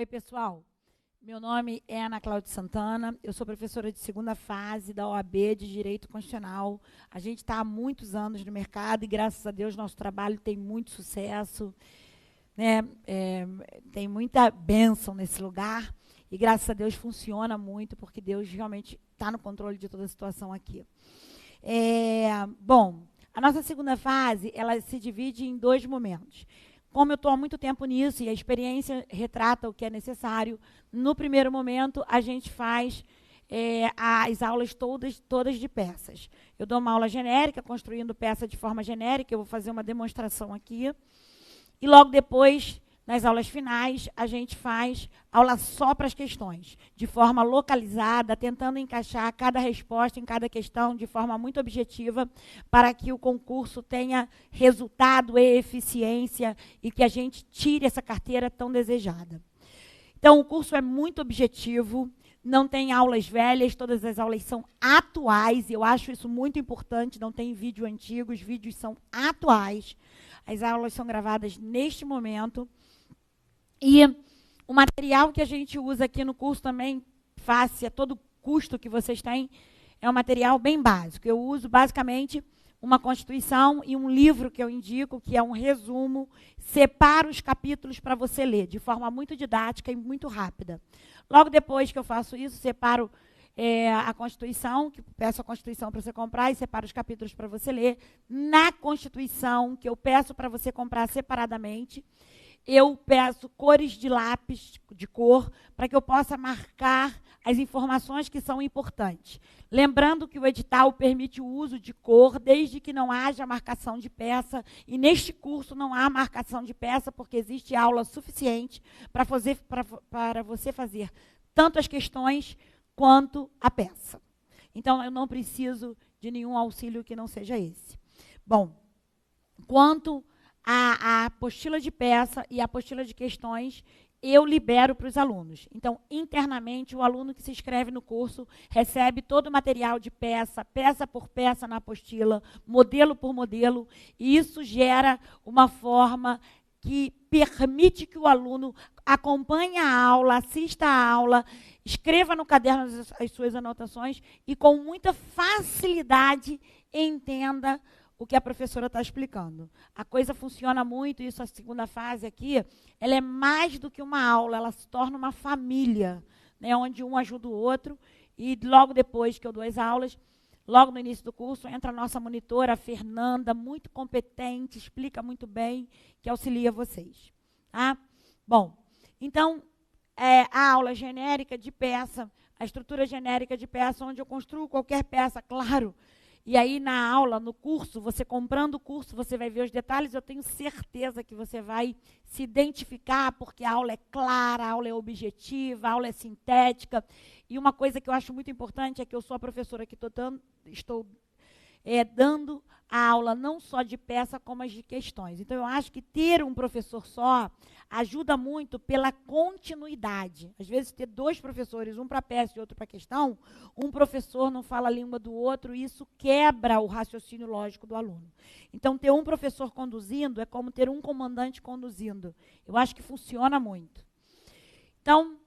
Oi, pessoal. Meu nome é Ana Cláudia Santana, eu sou professora de segunda fase da OAB de Direito Constitucional. A gente está há muitos anos no mercado e, graças a Deus, nosso trabalho tem muito sucesso, né? Tem muita bênção nesse lugar e, graças a Deus, funciona muito, porque Deus realmente está no controle de toda a situação aqui. Bom, a nossa segunda fase, ela se divide em dois momentos. Como eu estou há muito tempo nisso e a experiência retrata o que é necessário, no primeiro momento a gente faz as aulas todas de peças. Eu dou uma aula genérica, construindo peça de forma genérica, eu vou fazer uma demonstração aqui. E logo depois, nas aulas finais, a gente faz aula só para as questões, de forma localizada, tentando encaixar cada resposta em cada questão de forma muito objetiva, para que o concurso tenha resultado e eficiência e que a gente tire essa carteira tão desejada. Então, o curso é muito objetivo, não tem aulas velhas, todas as aulas são atuais, e eu acho isso muito importante, não tem vídeo antigo, os vídeos são atuais, as aulas são gravadas neste momento. E o material que a gente usa aqui no curso também, face a todo custo que vocês têm, é um material bem básico. Eu uso basicamente uma constituição e um livro que eu indico, que é um resumo, separo os capítulos para você ler, de forma muito didática e muito rápida. Logo depois que eu faço isso, separo a Constituição, que peço a Constituição para você comprar e separo os capítulos para você ler. Na Constituição, que eu peço para você comprar separadamente, eu peço cores de lápis, de cor, para que eu possa marcar as informações que são importantes. Lembrando que o edital permite o uso de cor, desde que não haja marcação de peça, e neste curso não há marcação de peça, porque existe aula suficiente para você fazer tanto as questões quanto a peça. Então, eu não preciso de nenhum auxílio que não seja esse. Bom, quanto a apostila de peça e a apostila de questões, eu libero para os alunos. Então, internamente, o aluno que se inscreve no curso recebe todo o material de peça, peça por peça na apostila, modelo por modelo, e isso gera uma forma que permite que o aluno acompanhe a aula, assista a aula, escreva no caderno as suas anotações e, com muita facilidade, entenda o que a professora está explicando. A coisa funciona muito, isso a segunda fase aqui, ela é mais do que uma aula, ela se torna uma família, né, onde um ajuda o outro, e logo depois que eu dou as aulas, logo no início do curso, entra a nossa monitora, a Fernanda, muito competente, explica muito bem, que auxilia vocês. Tá? Bom, então, a aula genérica de peça, a estrutura genérica de peça, onde eu construo qualquer peça, claro. E aí, na aula, no curso, você comprando o curso, você vai ver os detalhes, eu tenho certeza que você vai se identificar, porque a aula é clara, a aula é objetiva, a aula é sintética. E uma coisa que eu acho muito importante é que eu sou a professora que estou dando a aula não só de peça, como as de questões. Então, eu acho que ter um professor só ajuda muito pela continuidade. Às vezes, ter dois professores, um para peça e outro para questão, um professor não fala a língua do outro, e isso quebra o raciocínio lógico do aluno. Então, ter um professor conduzindo é como ter um comandante conduzindo. Eu acho que funciona muito. Então,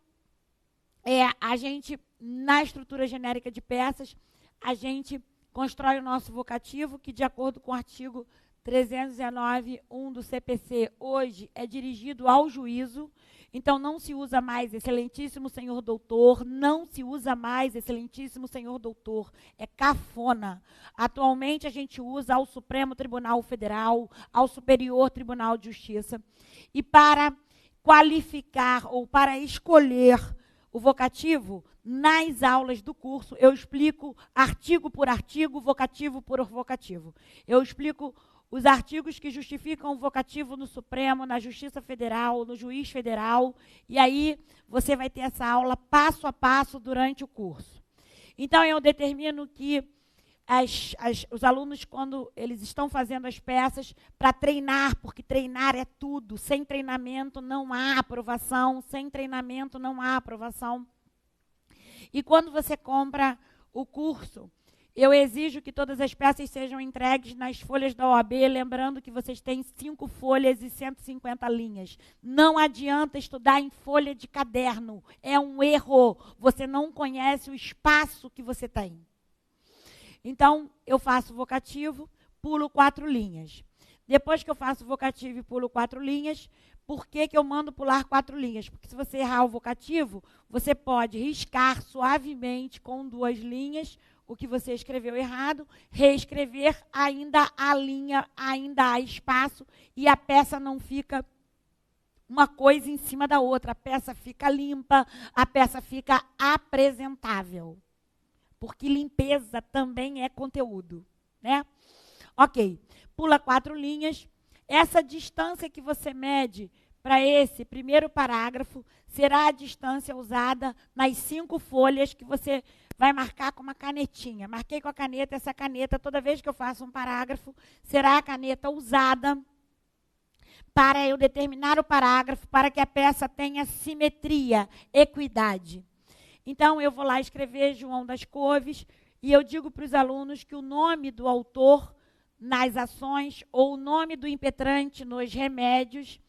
a gente, na estrutura genérica de peças, a gente constrói o nosso vocativo, que, de acordo com o artigo 319.1 do CPC, hoje é dirigido ao juízo. Então, não se usa mais excelentíssimo senhor doutor, não se usa mais excelentíssimo senhor doutor, é cafona. Atualmente, a gente usa ao Supremo Tribunal Federal, ao Superior Tribunal de Justiça. E para qualificar ou para escolher o vocativo, nas aulas do curso, eu explico artigo por artigo, vocativo por vocativo. Eu explico os artigos que justificam o vocativo no Supremo, na Justiça Federal, no Juiz Federal, e aí você vai ter essa aula passo a passo durante o curso. Então, eu determino que os alunos, quando eles estão fazendo as peças, para treinar, porque treinar é tudo. Sem treinamento não há aprovação, sem treinamento não há aprovação. E quando você compra o curso, Eu exijo que todas as peças sejam entregues nas folhas da OAB, lembrando que vocês têm 5 folhas e 150 linhas. Não adianta estudar em folha de caderno. É um erro. Você não conhece o espaço que você tem. Então, eu faço o vocativo, pulo 4 linhas. Depois que eu faço o vocativo e pulo 4 linhas, por que eu mando pular 4 linhas? Porque se você errar o vocativo, você pode riscar suavemente com 2 linhas o que você escreveu errado, reescrever, ainda há linha, ainda há espaço, e a peça não fica uma coisa em cima da outra. A peça fica limpa, a peça fica apresentável. Porque limpeza também é conteúdo, né? Ok, pula 4 linhas. Essa distância que você mede para esse primeiro parágrafo será a distância usada nas 5 folhas que você vai marcar com uma canetinha. Marquei com a caneta, essa caneta, toda vez que eu faço um parágrafo, será a caneta usada para eu determinar o parágrafo, para que a peça tenha simetria, equidade. Então, eu vou lá escrever João das Couves e eu digo para os alunos que o nome do autor nas ações ou o nome do impetrante nos remédios,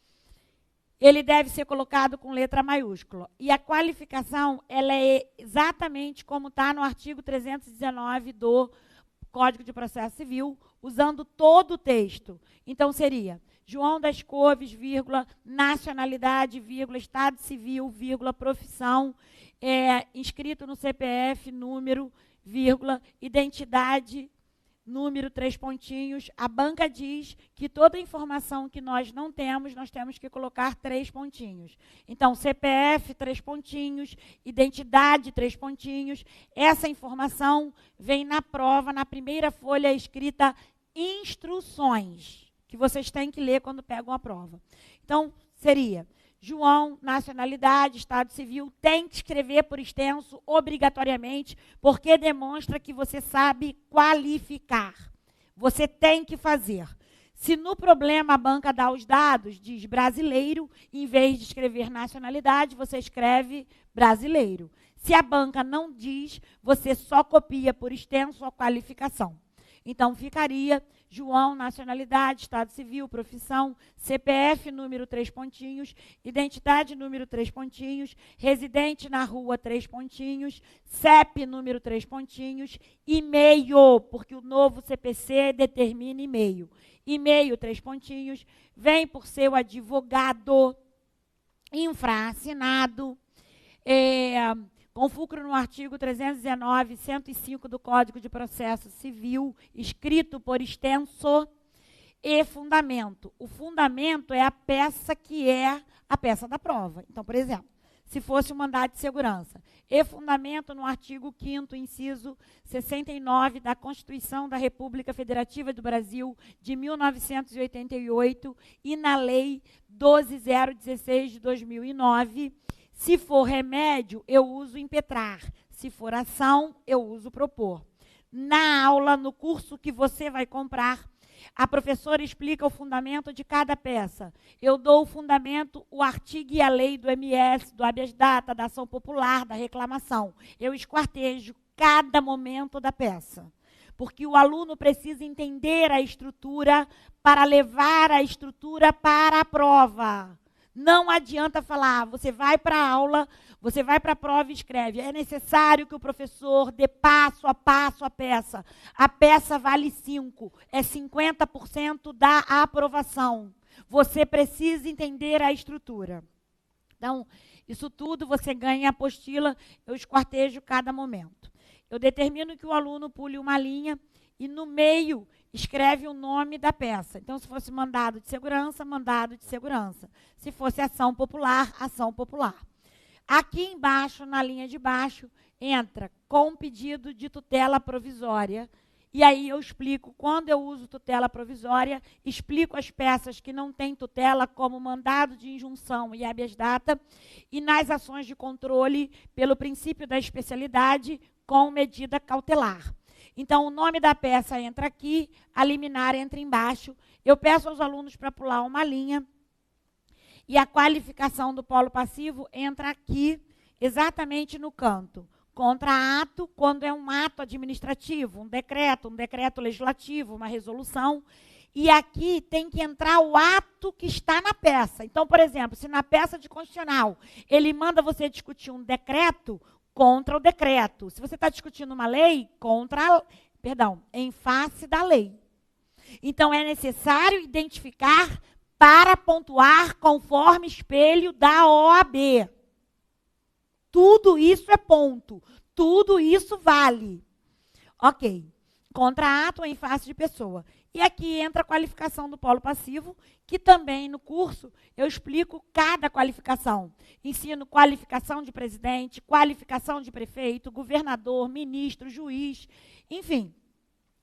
ele deve ser colocado com letra maiúscula. E a qualificação, ela é exatamente como está no artigo 319 do Código de Processo Civil, usando todo o texto. Então, seria João das Couves, vírgula, nacionalidade, vírgula, estado civil, vírgula, profissão, inscrito no CPF, número, vírgula, identidade, número, 3 pontinhos. A banca diz que toda informação que nós não temos, nós temos que colocar 3 pontinhos. Então, CPF, 3 pontinhos, identidade, 3 pontinhos. Essa informação vem na prova, na primeira folha escrita instruções, que vocês têm que ler quando pegam a prova. Então, seria João, nacionalidade, estado civil, tem que escrever por extenso, obrigatoriamente, porque demonstra que você sabe qualificar. Você tem que fazer. Se no problema a banca dá os dados, diz brasileiro, em vez de escrever nacionalidade, você escreve brasileiro. Se a banca não diz, você só copia por extenso a qualificação. Então, ficaria João, nacionalidade, estado civil, profissão, CPF, número 3 pontinhos, identidade, número 3 pontinhos, residente na rua, 3 pontinhos, CEP, número 3 pontinhos, e-mail, porque o novo CPC determina e-mail. E-mail, 3 pontinhos, vem por seu advogado, infraassinado, com fulcro no artigo 319, 105 do Código de Processo Civil, escrito por extenso, e fundamento. O fundamento é a peça que é a peça da prova. Então, por exemplo, se fosse um mandado de segurança, e fundamento no artigo 5º, inciso 69 da Constituição da República Federativa do Brasil, de 1988, e na Lei 12.016 de 2009, se for remédio, eu uso impetrar. Se for ação, eu uso propor. Na aula, no curso que você vai comprar, a professora explica o fundamento de cada peça. Eu dou o fundamento, o artigo e a lei do MS, do habeas data, da ação popular, da reclamação. Eu esquartejo cada momento da peça. Porque o aluno precisa entender a estrutura para levar a estrutura para a prova. Não adianta falar, você vai para a aula, você vai para a prova e escreve. É necessário que o professor dê passo a passo a peça. A peça vale 5, é 50% da aprovação. Você precisa entender a estrutura. Então, isso tudo você ganha em apostila, eu esquartejo cada momento. Eu determino que o aluno pule uma linha e no meio escreve o nome da peça. Então, se fosse mandado de segurança, mandado de segurança. Se fosse ação popular, ação popular. Aqui embaixo, na linha de baixo, entra com pedido de tutela provisória. E aí eu explico, quando eu uso tutela provisória, explico as peças que não têm tutela, como mandado de injunção e habeas data, e nas ações de controle, pelo princípio da especialidade, com medida cautelar. Então, o nome da peça entra aqui, a liminar entra embaixo. Eu peço aos alunos para pular uma linha. E a qualificação do polo passivo entra aqui, exatamente no canto. Contra-ato, quando é um ato administrativo, um decreto legislativo, uma resolução. E aqui tem que entrar o ato que está na peça. Então, por exemplo, se na peça de constitucional ele manda você discutir um decreto, contra o decreto. Se você está discutindo uma lei, em face da lei. Então, é necessário identificar para pontuar conforme espelho da OAB. Tudo isso é ponto. Tudo isso vale. Ok. Contra-ato em face de pessoa. E aqui entra a qualificação do polo passivo, que também no curso eu explico cada qualificação. Ensino qualificação de presidente, qualificação de prefeito, governador, ministro, juiz, enfim.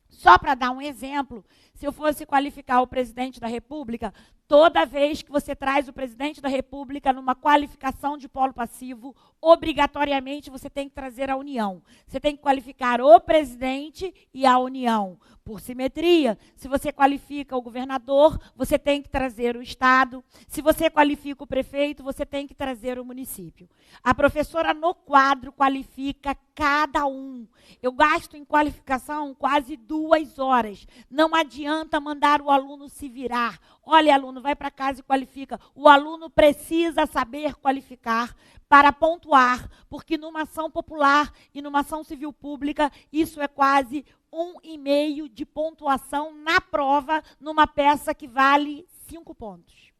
Só para dar um exemplo, se eu fosse qualificar o presidente da República, toda vez que você traz o presidente da República numa qualificação de polo passivo, obrigatoriamente você tem que trazer a União. Você tem que qualificar o presidente e a União. Por simetria, se você qualifica o governador, você tem que trazer o Estado. Se você qualifica o prefeito, você tem que trazer o município. A professora no quadro qualifica cada um. Eu gasto em qualificação quase 2 horas. Não adianta mandar o aluno se virar. Olha, aluno, vai para casa e qualifica. O aluno precisa saber qualificar para pontuar, porque numa ação popular e numa ação civil pública, isso é quase 1,5 de pontuação na prova, numa peça que vale 5 pontos.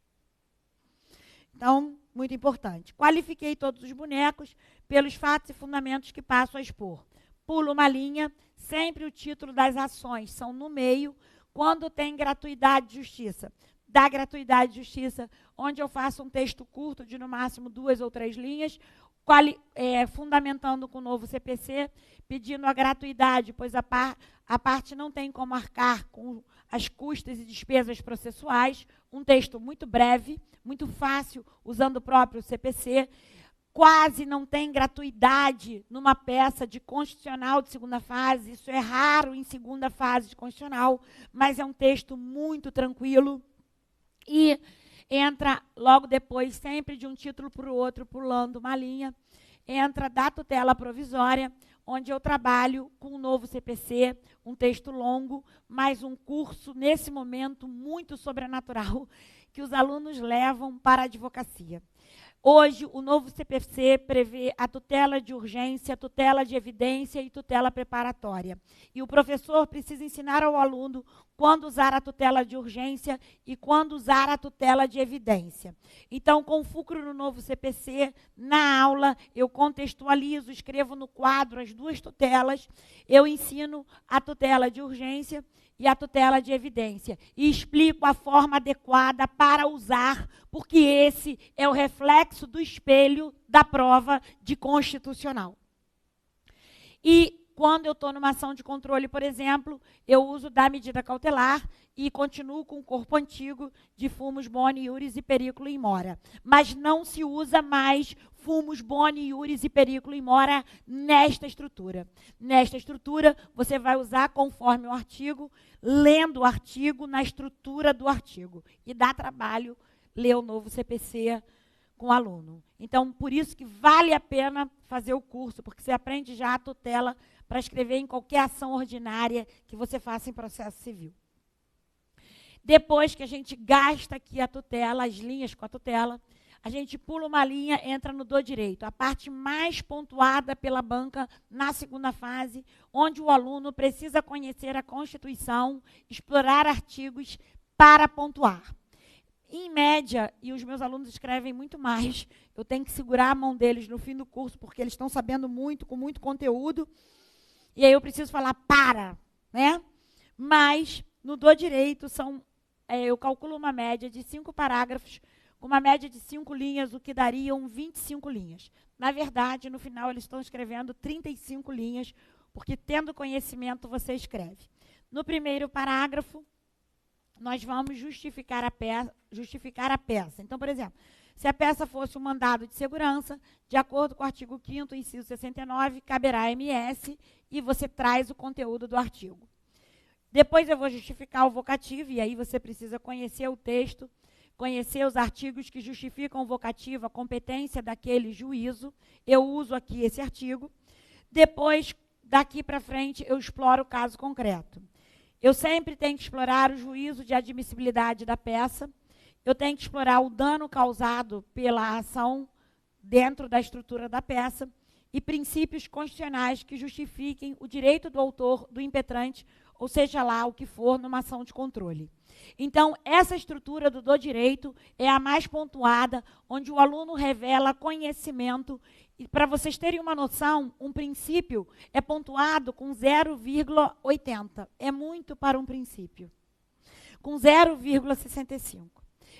Então, muito importante. Qualifiquei todos os bonecos pelos fatos e fundamentos que passo a expor. Pulo uma linha, sempre o título das ações são no meio, quando tem gratuidade de justiça. Da gratuidade de justiça, onde eu faço um texto curto de no máximo 2 ou 3 linhas, fundamentando com o novo CPC, pedindo a gratuidade, pois a parte não tem como arcar com as custas e despesas processuais. Um texto muito breve, muito fácil, usando o próprio CPC. Quase não tem gratuidade numa peça de constitucional de segunda fase. Isso é raro em segunda fase de constitucional, mas é um texto muito tranquilo. E entra logo depois, sempre de um título para o outro, pulando uma linha, entra da tutela provisória, onde eu trabalho com um novo CPC, um texto longo, mas um curso, nesse momento, muito sobrenatural, que os alunos levam para a advocacia. Hoje, o novo CPC prevê a tutela de urgência, tutela de evidência e tutela preparatória. E o professor precisa ensinar ao aluno quando usar a tutela de urgência e quando usar a tutela de evidência. Então, com fulcro no novo CPC, na aula, eu contextualizo, escrevo no quadro as 2 tutelas, eu ensino a tutela de urgência e a tutela de evidência. E explico a forma adequada para usar, porque esse é o reflexo do espelho da prova de constitucional. E quando eu estou numa ação de controle, por exemplo, eu uso da medida cautelar e continuo com o corpo antigo de fumus boni, iuris e periculo in mora. Mas não se usa mais fumus boni, iuris e periculo in mora nesta estrutura. Nesta estrutura, você vai usar conforme o artigo, lendo o artigo na estrutura do artigo. E dá trabalho ler o novo CPC com o aluno. Então, por isso que vale a pena fazer o curso, porque você aprende já a tutela para escrever em qualquer ação ordinária que você faça em processo civil. Depois que a gente gasta aqui a tutela, as linhas com a tutela, a gente pula uma linha, entra no do direito, a parte mais pontuada pela banca na segunda fase, onde o aluno precisa conhecer a Constituição, explorar artigos para pontuar. Em média, e os meus alunos escrevem muito mais, eu tenho que segurar a mão deles no fim do curso, porque eles estão sabendo muito, com muito conteúdo, e aí eu preciso falar né? Mas, no do direito, eu calculo uma média de 5 parágrafos, com uma média de 5 linhas, o que dariam 25 linhas. Na verdade, no final, eles estão escrevendo 35 linhas, porque tendo conhecimento, você escreve. No primeiro parágrafo, nós vamos justificar a peça. Então, por exemplo, se a peça fosse um mandado de segurança, de acordo com o artigo 5º, inciso 69, caberá MS, e você traz o conteúdo do artigo. Depois eu vou justificar o vocativo, e aí você precisa conhecer o texto, conhecer os artigos que justificam o vocativo, a competência daquele juízo. Eu uso aqui esse artigo. Depois, daqui para frente, eu exploro o caso concreto. Eu sempre tenho que explorar o juízo de admissibilidade da peça, eu tenho que explorar o dano causado pela ação dentro da estrutura da peça e princípios constitucionais que justifiquem o direito do autor do impetrante, ou seja lá o que for, numa ação de controle. Então, essa estrutura do direito é a mais pontuada, onde o aluno revela conhecimento. E para vocês terem uma noção, um princípio é pontuado com 0,80. É muito para um princípio. Com 0,65.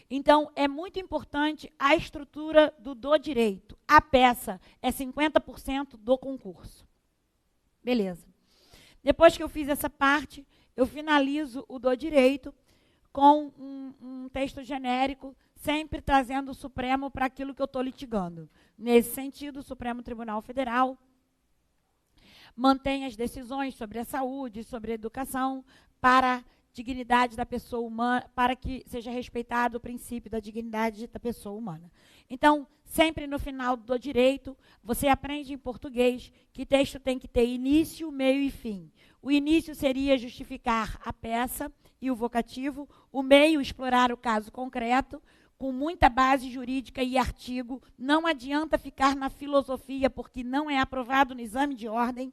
Então, é muito importante a estrutura do direito. A peça é 50% do concurso. Beleza. Depois que eu fiz essa parte, eu finalizo o do direito com um texto genérico, sempre trazendo o Supremo para aquilo que eu estou litigando. Nesse sentido, o Supremo Tribunal Federal mantém as decisões sobre a saúde, sobre a educação, para a dignidade da pessoa humana, para que seja respeitado o princípio da dignidade da pessoa humana. Então, sempre no final do direito, você aprende em português que texto tem que ter início, meio e fim. O início seria justificar a peça e o vocativo, o meio, explorar o caso concreto, com muita base jurídica e artigo. Não adianta ficar na filosofia, porque não é aprovado no exame de ordem.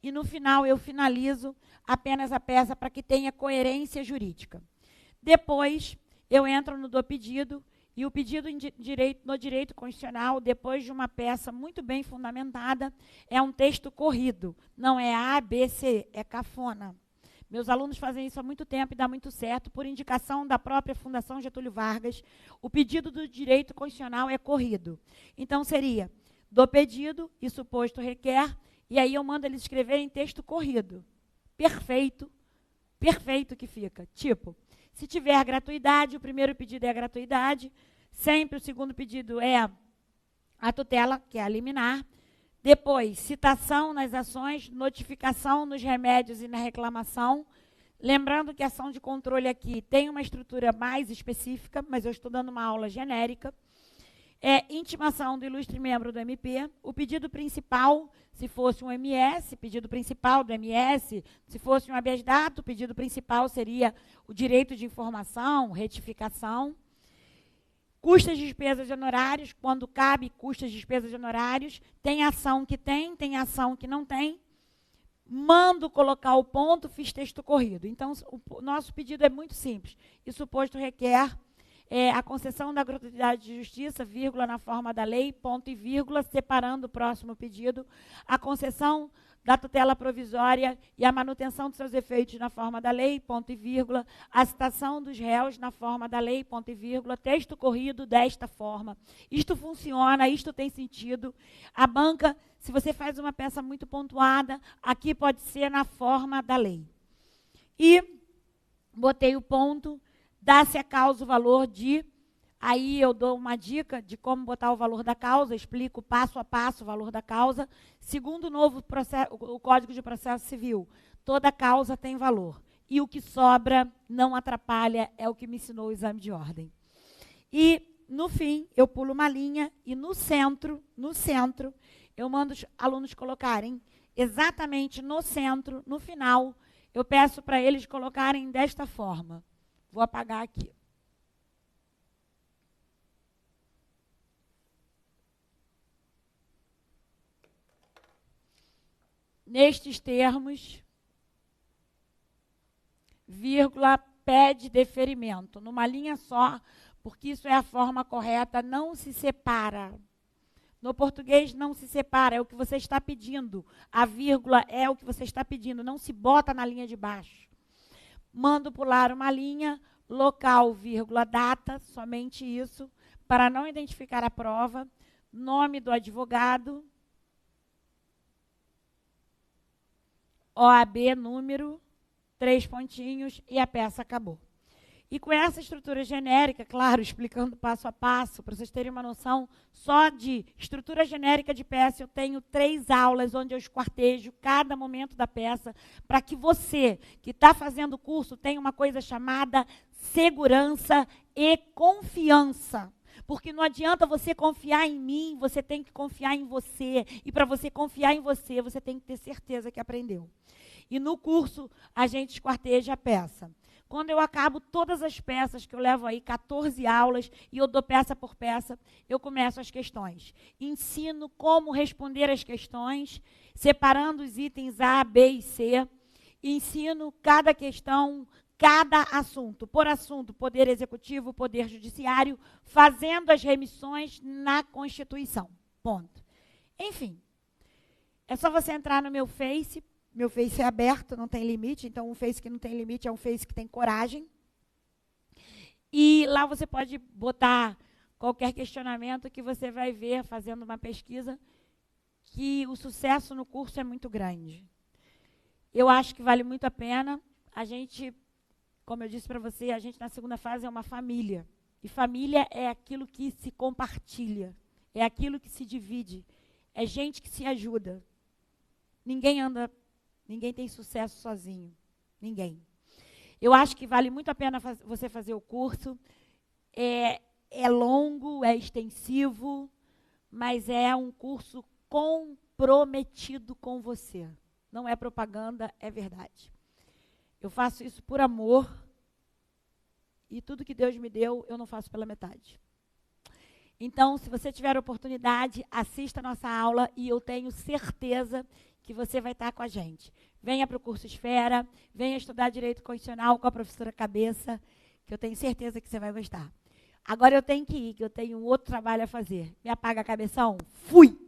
E no final eu finalizo apenas a peça para que tenha coerência jurídica. Depois eu entro no do pedido, e o pedido no direito constitucional, depois de uma peça muito bem fundamentada, é um texto corrido. Não é A, B, C, é cafona. Meus alunos fazem isso há muito tempo e dá muito certo, por indicação da própria Fundação Getúlio Vargas. O pedido do direito constitucional é corrido. Então, seria do pedido e suposto requer, e aí eu mando eles escreverem texto corrido. Perfeito, perfeito que fica. Tipo, se tiver gratuidade, o primeiro pedido é a gratuidade, sempre o segundo pedido é a tutela, que é a liminar. Depois, citação nas ações, notificação nos remédios e na reclamação. Lembrando que a ação de controle aqui tem uma estrutura mais específica, mas eu estou dando uma aula genérica. Intimação do ilustre membro do MP. O pedido principal, se fosse um MS, pedido principal do MS. Se fosse um habeas data, o pedido principal seria o direito de informação, retificação. Custas, despesas e honorários, quando cabe custas, despesas e honorários. Tem ação que tem ação que não tem. Mando colocar o ponto, fiz texto corrido. Então, o nosso pedido é muito simples. E suposto requer a concessão da gratuidade de justiça, vírgula, na forma da lei, ponto e vírgula, separando o próximo pedido, a concessão da tutela provisória e a manutenção de seus efeitos na forma da lei, ponto e vírgula, a citação dos réus na forma da lei, ponto e vírgula, texto corrido desta forma. Isto funciona, isto tem sentido. A banca, se você faz uma peça muito pontuada, aqui pode ser na forma da lei. E botei o ponto, dá-se a causa o valor de... Aí eu dou uma dica de como botar o valor da causa, explico passo a passo o valor da causa. Segundo o novo processo, o Código de Processo Civil, toda causa tem valor. E o que sobra não atrapalha, é o que me ensinou o exame de ordem. E, no fim, eu pulo uma linha e no centro, eu mando os alunos colocarem exatamente no centro, no final, eu peço para eles colocarem desta forma. Vou apagar aqui. Nestes termos, vírgula, pede deferimento, numa linha só, porque isso é a forma correta, não se separa. No português não se separa, é o que você está pedindo. A vírgula é o que você está pedindo, não se bota na linha de baixo. Mando pular uma linha, local, vírgula, data, somente isso, para não identificar a prova, nome do advogado, OAB, número, 3 pontinhos, e a peça acabou. E com essa estrutura genérica, claro, explicando passo a passo, para vocês terem uma noção, só de estrutura genérica de peça, eu tenho 3 aulas onde eu esquartejo cada momento da peça, para que você, que está fazendo o curso, tenha uma coisa chamada segurança e confiança. Porque não adianta você confiar em mim, você tem que confiar em você. E para você confiar em você, você tem que ter certeza que aprendeu. E no curso, a gente esquarteja a peça. Quando eu acabo todas as peças, que eu levo aí 14 aulas, e eu dou peça por peça, eu começo as questões. Ensino como responder as questões, separando os itens A, B e C. Ensino cada questão, cada assunto. Por assunto, Poder Executivo, Poder Judiciário, fazendo as remissões na Constituição. Ponto. Enfim, é só você entrar no meu Face. Meu Face é aberto, não tem limite, então um Face que não tem limite é um Face que tem coragem. E lá você pode botar qualquer questionamento que você vai ver, fazendo uma pesquisa, que o sucesso no curso é muito grande. Eu acho que vale muito a pena. A gente, como eu disse para você, a gente na segunda fase é uma família. E família é aquilo que se compartilha, é aquilo que se divide, é gente que se ajuda. Ninguém tem sucesso sozinho. Ninguém. Eu acho que vale muito a pena você fazer o curso. É longo, é extensivo, mas é um curso comprometido com você. Não é propaganda, é verdade. Eu faço isso por amor. E tudo que Deus me deu, eu não faço pela metade. Então, se você tiver oportunidade, assista a nossa aula e eu tenho certeza que você vai estar com a gente. Venha para o curso Esfera, venha estudar Direito Constitucional com a professora Cabeça, que eu tenho certeza que você vai gostar. Agora eu tenho que ir, que eu tenho um outro trabalho a fazer. Me apaga a cabeção? Fui!